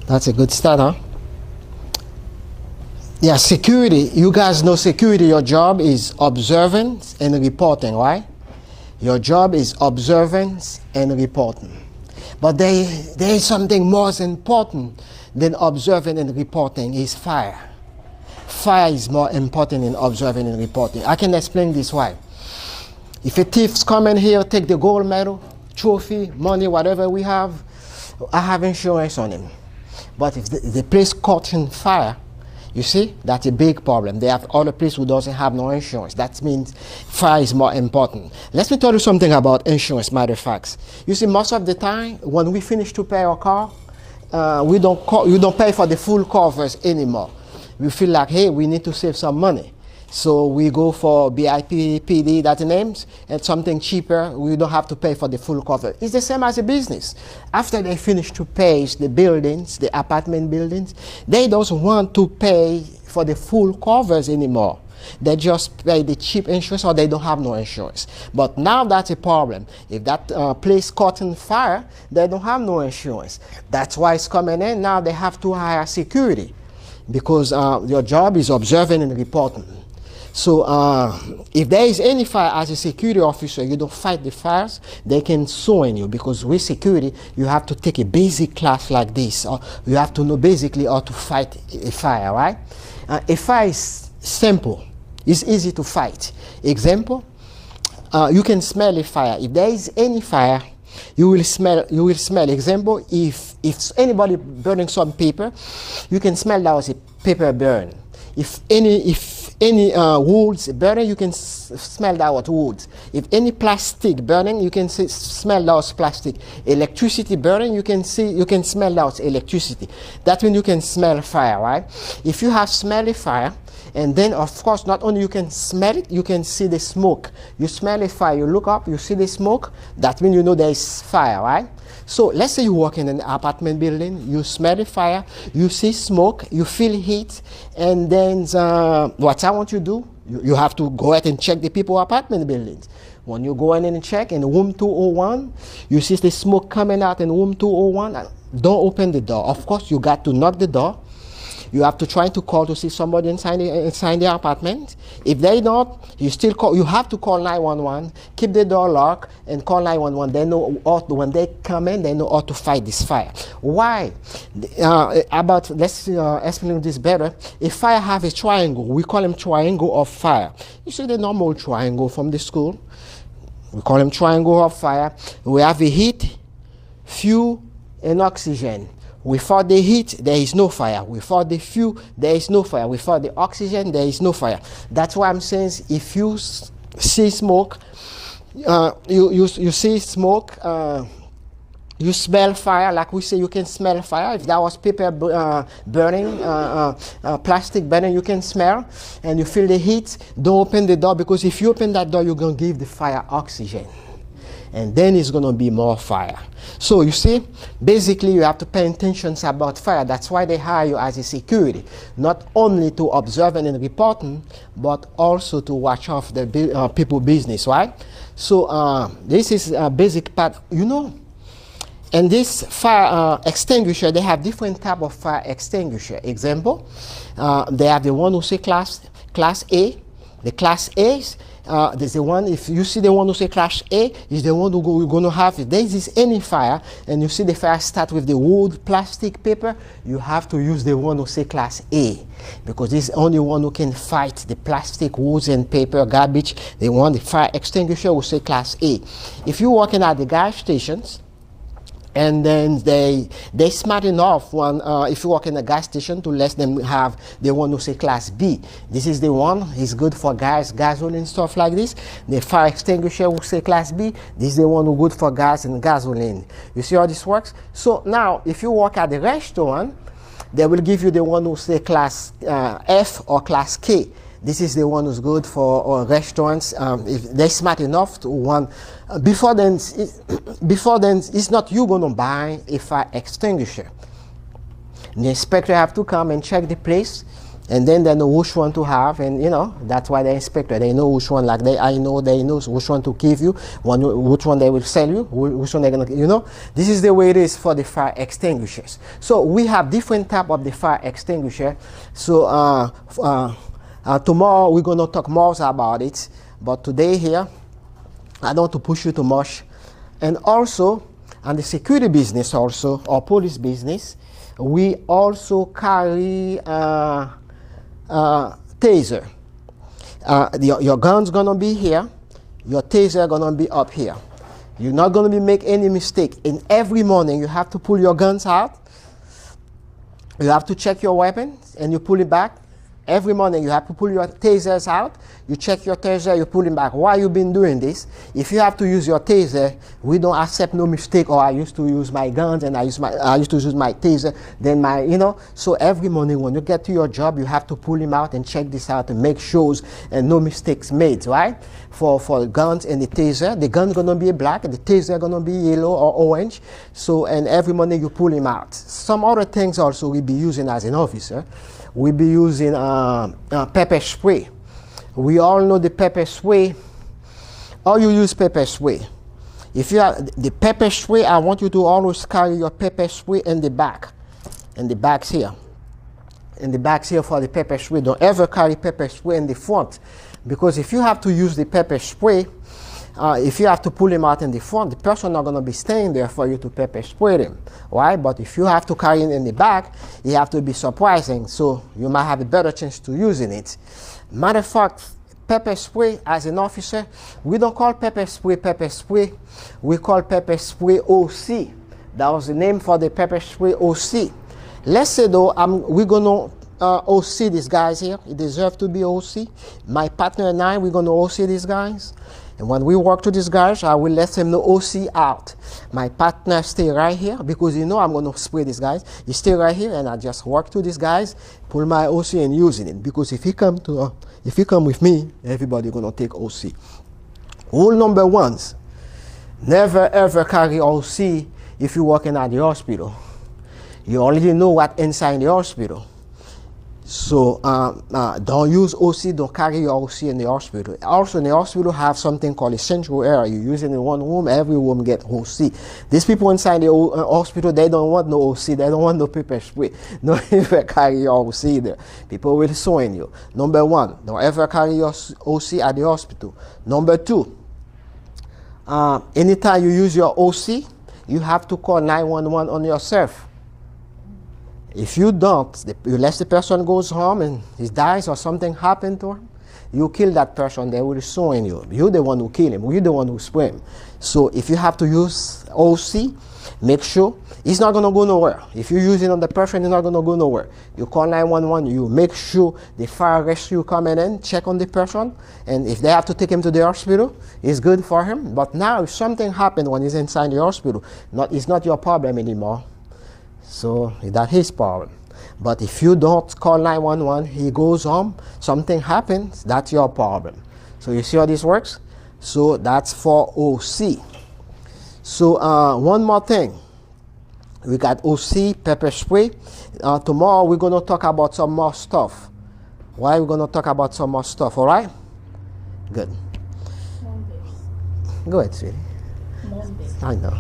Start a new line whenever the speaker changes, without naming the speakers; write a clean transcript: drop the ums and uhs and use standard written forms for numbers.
That's a good start, huh? Yeah, security. You guys know security. Your job is observance and reporting, right? Your job is observance and reporting. But there is something more important than observing and reporting is fire. Fire is more important than observing and reporting. I can explain this why. If a thief's come in here, take the gold medal, trophy, money, whatever we have, I have insurance on him. But if the place caught in fire, you see, that's a big problem. They have other place who doesn't have no insurance. That means fire is more important. Let me tell you something about insurance, matter of fact. You see, most of the time, when we finish to pay our car, you don't pay for the full covers anymore. We feel like, hey, we need to save some money. So we go for BIP, PD, that's the names, and something cheaper. We don't have to pay for the full cover. It's the same as a business. After they finish to pay the buildings, the apartment buildings, they don't want to pay for the full covers anymore. They just pay the cheap insurance or they don't have no insurance. But now that's a problem. If that place caught in fire, they don't have no insurance. That's why it's coming in. Now they have to hire security because your job is observing and reporting. So if there is any fire as a security officer, you don't fight the fires, they can sue on you because with security, you have to take a basic class like this. Or you have to know basically how to fight a fire, right? A fire is simple. It's easy to fight. Example, you can smell a fire. If there is any fire, you will smell. Example, if anybody burning some paper, you can smell that was a paper burn. If any woods burning, you can smell that was wood. If any plastic burning, you can smell that was plastic. Electricity burning, you can smell that was electricity. That means you can smell fire, right? If you have smelly fire, and then of course not only you can smell it, you can see the smoke. You smell a fire, you look up, you see the smoke, that means you know there is fire, right? So let's say you walk in an apartment building, you smell the fire, you see smoke, you feel heat, and then what I want you to do, you have to go ahead and check the people apartment buildings. When you go in and check in room 201, you see the smoke coming out in room 201, don't open the door. Of course, you got to knock the door. You have to try to call to see somebody inside the apartment. If they don't, you still call. You have to call 911. Keep the door locked and call 911. They know when they come in, they know how to fight this fire. Why? Let's explain this better. A fire have a triangle. We call them triangle of fire. You see the normal triangle from the school. We call them triangle of fire. We have a heat, fuel, and oxygen. Without the heat, there is no fire. Without the fuel, there is no fire. Without the oxygen, there is no fire. That's why I'm saying if you see smoke, you see smoke, you smell fire, like we say you can smell fire. If that was paper burning, plastic burning, you can smell, and you feel the heat, don't open the door, because if you open that door, you're going to give the fire oxygen. And then it's going to be more fire. So you see, basically you have to pay attention about fire. That's why they hire you as a security, not only to observe and reporting, but also to watch off the people business, right? So this is a basic part, you know. And this fire extinguisher, they have different type of fire extinguisher. Example, they have the one who say class A. The class A's, there's the one, if you see the one who say class A, is the one who you're going to have, if there is any fire, and you see the fire start with the wood, plastic, paper, you have to use the one who say class A, because this is the only one who can fight the plastic, woods, and paper, garbage. The fire extinguisher will say class A. If you're working at the gas stations, and then they smart enough when if you work in a gas station to let them have the one who say class B. This is the one, it's good for gas, gasoline and stuff like this. The fire extinguisher will say class B. This is the one who good for gas and gasoline. You see how this works? So now if you work at the restaurant, they will give you the one who say class F or class K. This is the one who's good for restaurants. If they're smart enough to one. Before then, it's not you going to buy a fire extinguisher. The inspector have to come and check the place. And then they know which one to have, and you know that's why they inspector. They know which one, like they know which one to give you, which one they will sell you, which one they're gonna, you know. This is the way it is for the fire extinguishers. So we have different type of the fire extinguisher. So tomorrow we're gonna talk more about it, but today here I don't want to push you too much. And also, on the security business, also or police business, we also carry taser. Your gun's gonna be here, your taser gonna be up here. You're not gonna be make any mistake. And every morning you have to pull your guns out. You have to check your weapons and you pull it back. Every morning you have to pull your tasers out. You check your taser, you pull it back. Why you been doing this? If you have to use your taser, we don't accept no mistake. Or I used to use my guns and I used to use my taser. Then my, you know. So every morning when you get to your job, you have to pull him out and check this out and make sure and no mistakes made, right? For the guns and the taser, the gun's gonna be black and the taser gonna be yellow or orange. So and every morning you pull him out. Some other things also we be using as an officer. We be using pepper spray. We all know the pepper spray. Or you use pepper spray. If you have the pepper spray, I want you to always carry your pepper spray in the back. In the backs here. In the backs here for the pepper spray. Don't ever carry pepper spray in the front. Because if you have to use the pepper spray, if you have to pull him out in the front, the person not going to be staying there for you to pepper spray him, right? But if you have to carry it in the back, you have to be surprising, so you might have a better chance to using it. Matter of fact, pepper spray as an officer, we don't call pepper spray, we call pepper spray OC. That was the name for the pepper spray OC. Let's say though, we're going to OC these guys here. It deserve to be OC. My partner and I, we're going to OC these guys. And when we work to these guys, I will let them know OC out. My partner stay right here because you know I'm going to spray these guys. You stay right here and I just work to these guys, pull my OC and using it. Because if you come with me, everybody going to take OC. Rule number 1, never ever carry OC if you're working at the hospital. You already know what inside the hospital. So don't use OC, don't carry your OC in the hospital. Also in the hospital have something called a central area. You use it in one room, every room get OC. These people inside the hospital, they don't want no OC, they don't want no pepper spray. Don't ever carry your OC there. People will sue you. Number 1, don't ever carry your OC at the hospital. Number 2, anytime you use your OC, you have to call 911 on yourself. If you don't, unless the person goes home and he dies or something happened to him, you kill that person, they will sue you. You're the one who kill him, you're the one who spray him. So if you have to use OC, make sure it's not going to go nowhere. If you use it on the person, it's not going to go nowhere. You call 911, you make sure the fire rescue coming in, check on the person, and if they have to take him to the hospital, it's good for him. But now if something happened when he's inside the hospital, it's not your problem anymore. So that's his problem. But if you don't call 911, he goes home, something happens, that's your problem. So you see how this works? So that's for OC. So one more thing. We got OC, pepper spray. Tomorrow we're going to talk about some more stuff. Why we're going to talk about some more stuff, all right? Good. Go ahead, sweetie. I know.